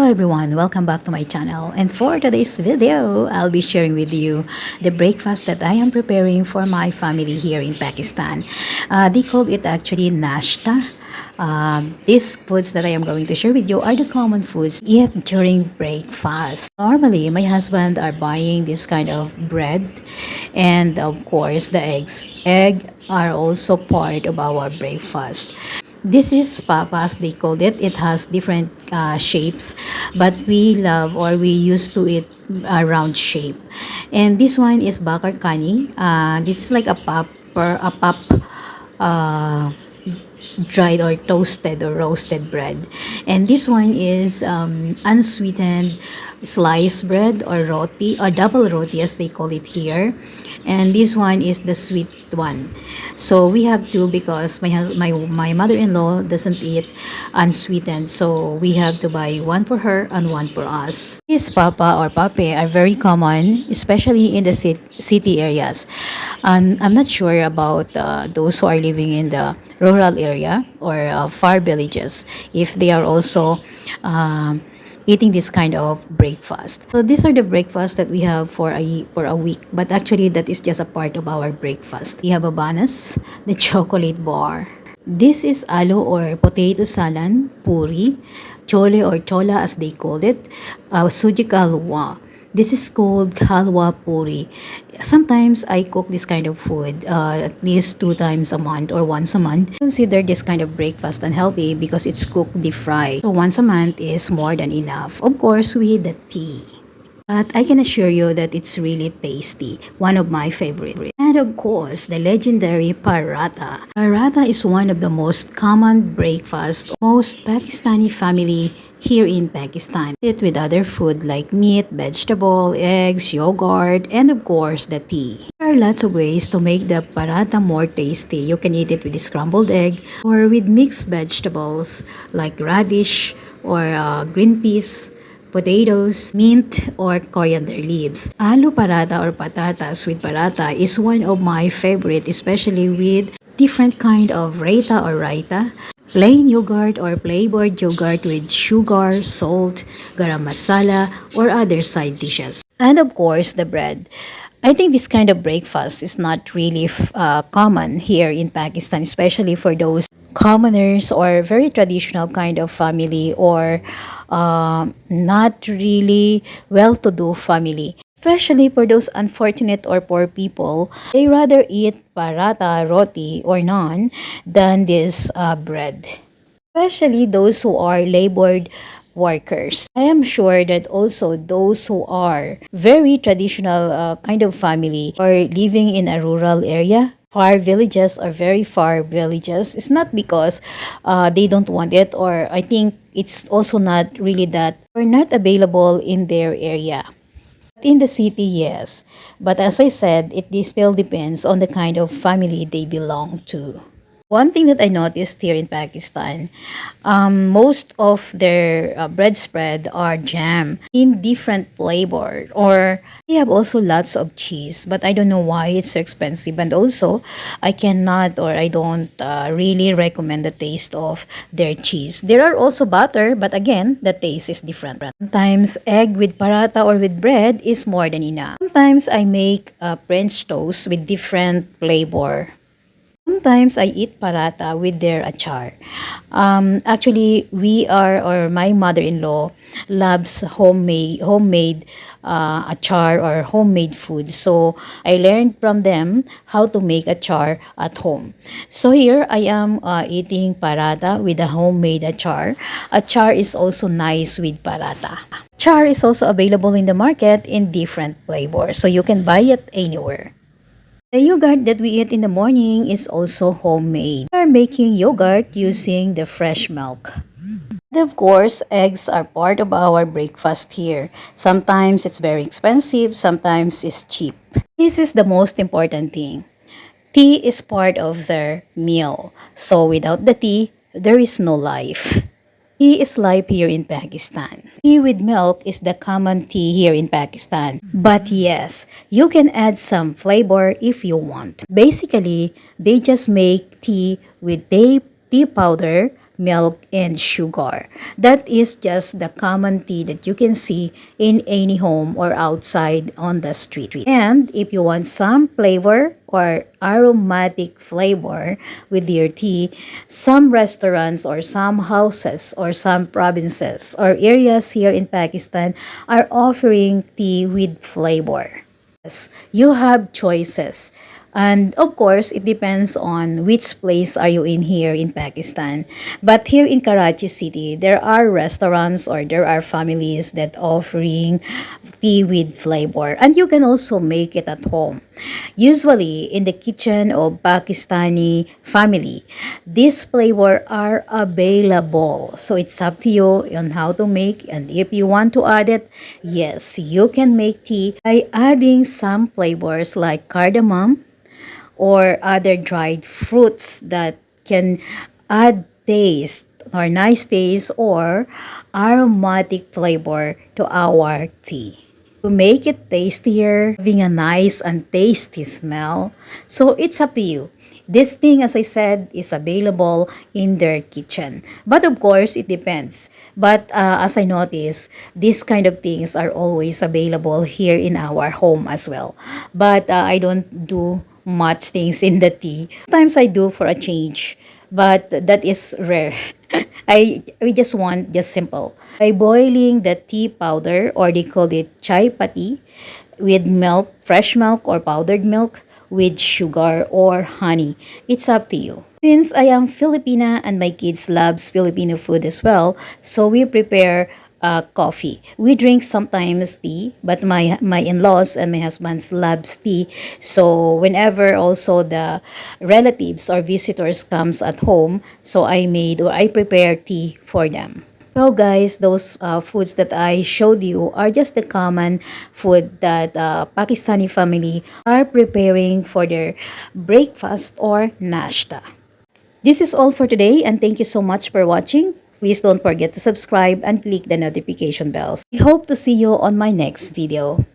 everyone, welcome back to my channel. And for today's video, I'll be sharing with you the breakfast that I am preparing for my family here in Pakistan. They call it actually nashta. These foods that I am going to share with you are the common foods eat during breakfast. Normally, my husband are buying this kind of bread and of course the eggs. Egg are also part of our breakfast. This is papas, they called it. It has different shapes, but we love or we used to eat a round shape. And this one is bakar kani. This is like a pop uh, dried or toasted or roasted bread. And this one is unsweetened sliced bread or roti or double roti as they call it here. And this one is the sweet one. So we have two because my mother-in-law doesn't eat unsweetened. So we have to buy one for her and one for us. These papa or pape are very common, especially in the city areas. And I'm not sure about those who are living in the rural area or far villages if they are also eating this kind of breakfast. So these are the breakfasts that we have for a week, but actually that is just a part of our breakfast. We have a banas, the chocolate bar. This is aloo or potato salan, puri, chole or chola as they called it, suji ka halwa. This is called halwa puri. Sometimes I cook this kind of food at least 2 times a month or once a month. Consider this kind of breakfast unhealthy because it's cooked deep fried. So once a month is more than enough. Of course, with the tea. But I can assure you that it's really tasty, one of my favorite. And of course, the legendary paratha. Paratha is one of the most common breakfast most Pakistani family here in Pakistan. Eat with other food like meat, vegetable, eggs, yogurt, and of course the tea. There are lots of ways to make the paratha more tasty. You can eat it with a scrambled egg or with mixed vegetables like radish or green peas, potatoes, mint, or coriander leaves. Aloo paratha or patatas with paratha is one of my favorite, especially with different kind of raita, plain yogurt or flavored yogurt with sugar, salt, garam masala, or other side dishes. And of course, the bread. I think this kind of breakfast is not really common here in Pakistan, especially for those commoners or very traditional kind of family or not really well-to-do family. Especially for those unfortunate or poor people, they rather eat paratha, roti, or naan than this bread. Especially those who are labored workers. I am sure that also those who are very traditional kind of family or living in a rural area, far villages or very far villages, it's not because they don't want it, or I think it's also not really that or not available in their area. In the city, yes. But as I said, it still depends on the kind of family they belong to. One thing that I noticed here in Pakistan, most of their bread spread are jam in different flavor, or they have also lots of cheese. But I don't know why it's so expensive. And also, I cannot or I don't really recommend the taste of their cheese. There are also butter, but again, the taste is different. Sometimes egg with paratha or with bread is more than enough. Sometimes I make French toast with different flavor. Sometimes I eat paratha with their achar. Actually, we are, or my mother-in-law loves homemade achar or homemade food. So I learned from them how to make achar at home. So here I am eating paratha with a homemade achar. Achar is also nice with paratha. Achar is also available in the market in different flavors, so you can buy it anywhere. The yogurt that we eat in the morning is also homemade. We are making yogurt using the fresh milk. And of course, eggs are part of our breakfast here. Sometimes it's very expensive, sometimes it's cheap. This is the most important thing. Tea is part of their meal. So without the tea, there is no life. Tea is life here in Pakistan. Tea with milk is the common tea here in Pakistan. But yes, you can add some flavor if you want. Basically, they just make tea with tea powder, milk, and sugar. That is just the common tea that you can see in any home or outside on the street. And if you want some flavor or aromatic flavor with your tea, some restaurants or some houses or some provinces or areas here in Pakistan are offering tea with flavor. Yes, you have choices. And of course, it depends on which place are you in here in Pakistan. But here in Karachi City, there are restaurants or there are families that offering tea with flavor. And you can also make it at home. Usually in the kitchen of Pakistani family, these flavor are available. So it's up to you on how to make, and if you want to add it, yes, you can make tea by adding some flavors like cardamom or other dried fruits that can add taste or nice taste or aromatic flavor to our tea. To make it tastier, having a nice and tasty smell. So it's up to you. This thing, as I said, is available in their kitchen. But of course, it depends. But as I notice, these kind of things are always available here in our home as well. But I don't do much things in the tea. Sometimes I do for a change, but that is rare. We just want just simple. By boiling the tea powder, or they call it chai pati, with milk, fresh milk or powdered milk, with sugar or honey. It's up to you. Since I am Filipina and my kids loves Filipino food as well, so we prepare coffee. We drink sometimes tea, but my in-laws and my husband's loves tea. So whenever also the relatives or visitors comes at home, so I made or I prepare tea for them. So guys, those foods that I showed you are just the common food that Pakistani family are preparing for their breakfast or nashta. This is all for today, and thank you so much for watching. Please don't forget to subscribe and click the notification bells. I hope to see you on my next video.